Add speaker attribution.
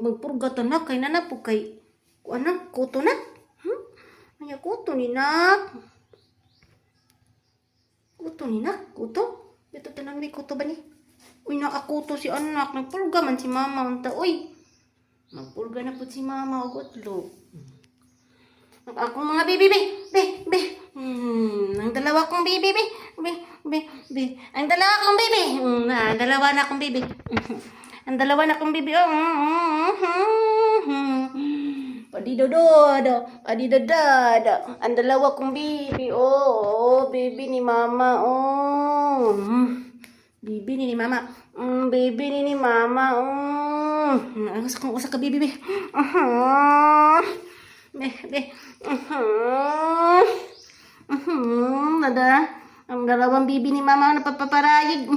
Speaker 1: magpurga ta nak kay nana po kay anak kuto nak. Anya kuto ni nak. Kuto ni nak, kuto. Ito tanan may kuto ba ni? Uy nakakuto si anak, nagpurga man si mama unta. Uy. Magpurga na po si mama og utlog. Ako mga baby, be. Ang dalawa kong baby, be. Ang dalawa kong baby. Dalawa na akong baby. Ang dalawa na akong baby. Padidodod. Ang dalawa kong baby. Baby ni mama. Baby ni mama. Baby ni mama. Usa ka baby, be. Be. Nada. Ang dalawang bibi ni mama na papaparayig.